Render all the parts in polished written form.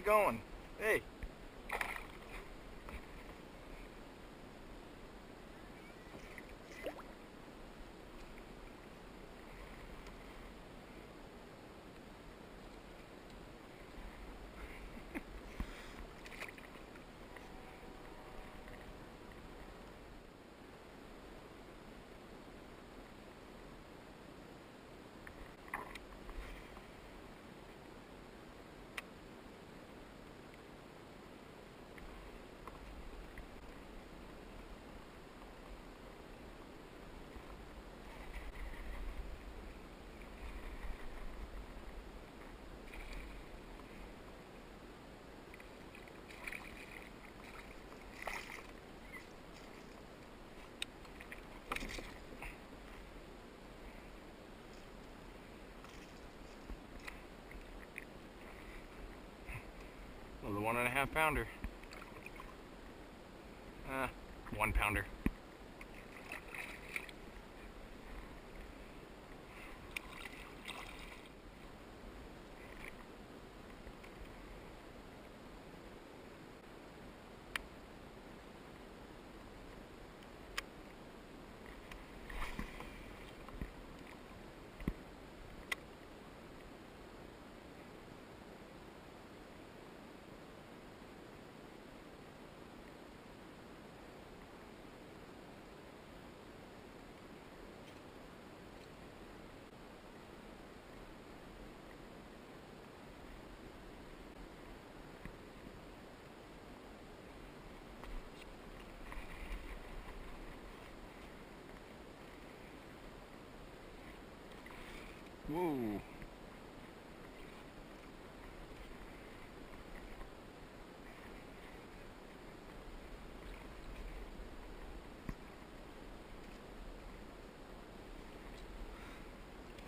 you going? Hey. Well, the 1.5 pounder. 1 pounder. Whoa.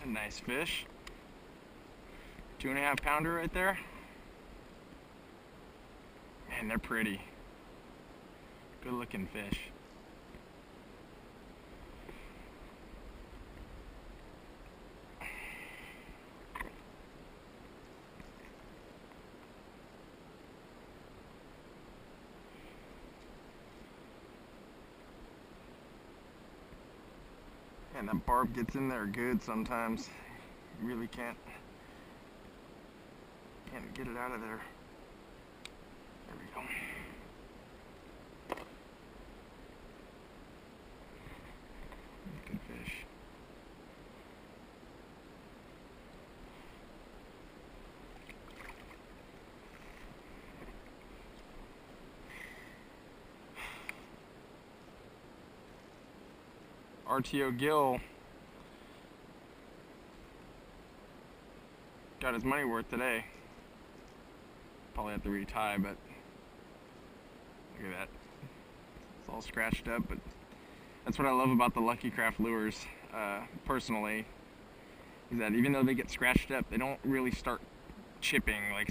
A nice fish. 2.5 pounder right there. Man, they're pretty. Good looking fish. And that barb gets in there good sometimes. You really can't get it out of there. There we go. Good fish. RTO Gill got his money worth today. Probably have to retie, but look at that. It's all scratched up, but that's what I love about the Lucky Craft lures, personally, is that even though they get scratched up, they don't really start chipping. Like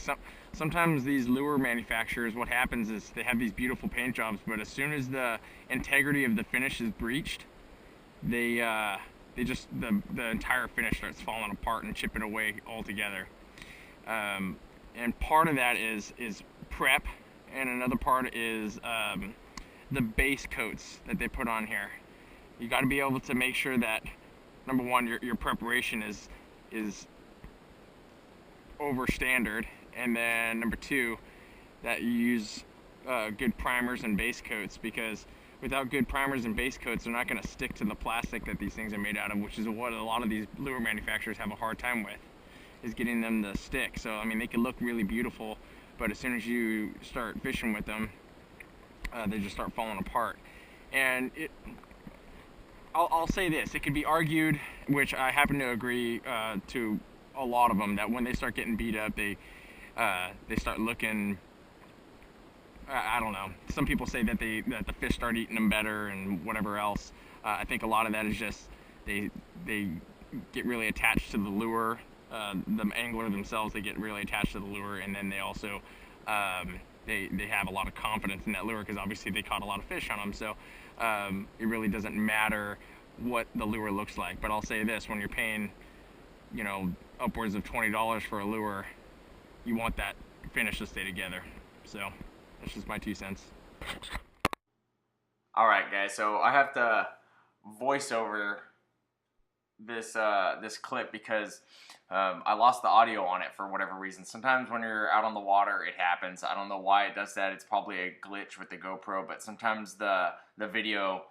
sometimes these lure manufacturers, what happens is they have these beautiful paint jobs, but as soon as the integrity of the finish is breached, they just the entire finish starts falling apart and chipping away altogether. And part of that is prep, and another part is the base coats that they put on here. You got to be able to make sure that, number one, your preparation is over standard, and then number two, that you use good primers and base coats, because without good primers and base coats, they're not going to stick to the plastic that these things are made out of, which is what a lot of these lure manufacturers have a hard time with, is getting them to stick. So I mean, they can look really beautiful, but as soon as you start fishing with them, they just start falling apart. And I'll say this, it could be argued, which I happen to agree to a lot of them, that when they start getting beat up, they start looking, I don't know. Some people say that the fish start eating them better and whatever else. I think a lot of that is just they get really attached to the lure. The angler themselves, they get really attached to the lure, and then they also they have a lot of confidence in that lure because obviously they caught a lot of fish on them. So it really doesn't matter what the lure looks like. But I'll say this: when you're paying, upwards of $20 for a lure, you want that finish to stay together. So that's just my 2 cents. Alright guys, so I have to voice over this this clip because I lost the audio on it for whatever reason. Sometimes when you're out on the water, it happens. I don't know why it does that. It's probably a glitch with the GoPro, but sometimes the video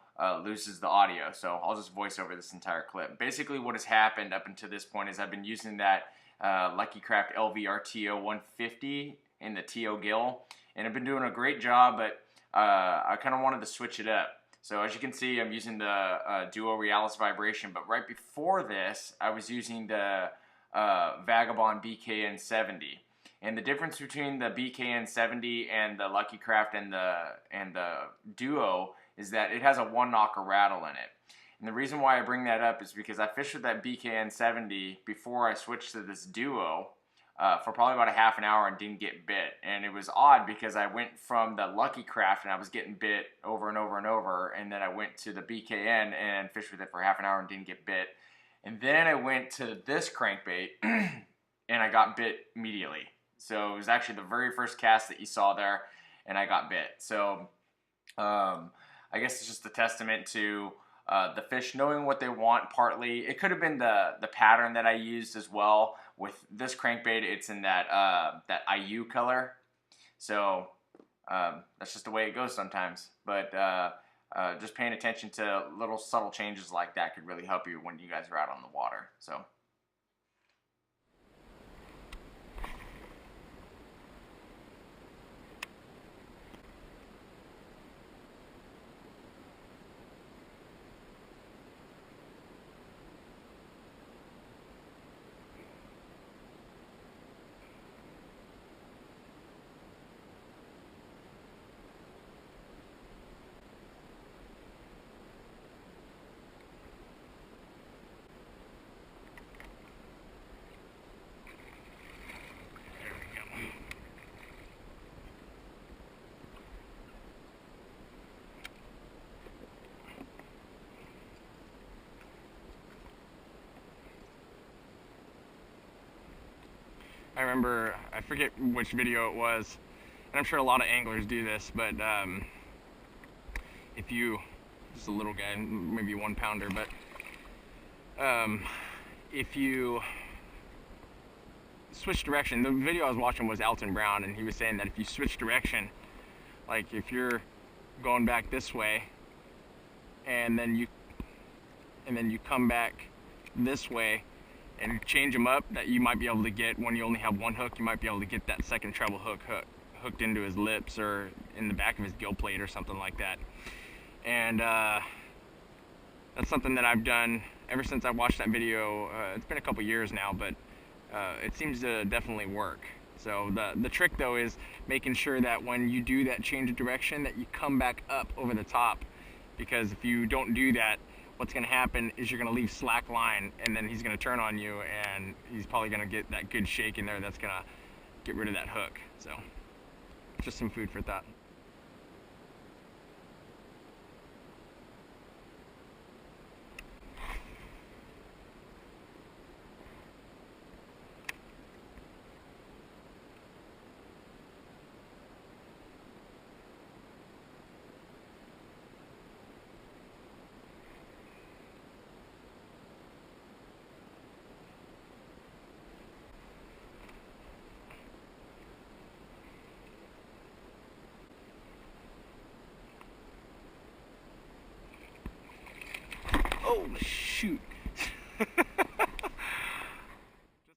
loses the audio. So I'll just voice over this entire clip. Basically what has happened up until this point is I've been using that Lucky Craft LVRTO 150 in the TO gill, and I've been doing a great job, but I kind of wanted to switch it up. So as you can see, I'm using the Duo Realis Vibration, but right before this, I was using the Vagabond BKN 70. And the difference between the BKN 70 and the Lucky Craft and the Duo is that it has a 1-knocker rattle in it. And the reason why I bring that up is because I fished with that BKN 70 before I switched to this Duo for probably about a half an hour and didn't get bit. And it was odd because I went from the Lucky Craft and I was getting bit over and over and over, and then I went to the BKN and fished with it for half an hour and didn't get bit. And then I went to this crankbait and I got bit immediately. So it was actually the very first cast that you saw there, and I got bit. So I guess it's just a testament to the fish knowing what they want. Partly it could have been the pattern that I used as well. With this crankbait, it's in that that IU color, so that's just the way it goes sometimes. But just paying attention to little subtle changes like that could really help you when you guys are out on the water. So. I remember, I forget which video it was, and I'm sure a lot of anglers do this, but if you, just a little guy, maybe 1 pounder, but if you switch direction, the video I was watching was Alton Brown, and he was saying that if you switch direction, like if you're going back this way, and then you come back this way, and change them up, that you might be able to get, when you only have 1 hook, you might be able to get that second treble hook hooked into his lips or in the back of his gill plate or something like that. And that's something that I've done ever since I watched that video. It's been a couple years now, but it seems to definitely work. So the trick though is making sure that when you do that change of direction, that you come back up over the top, because if you don't do that, what's going to happen is you're going to leave slack line, and then he's going to turn on you, and he's probably going to get that good shake in there that's going to get rid of that hook. So just some food for thought. Oh shoot.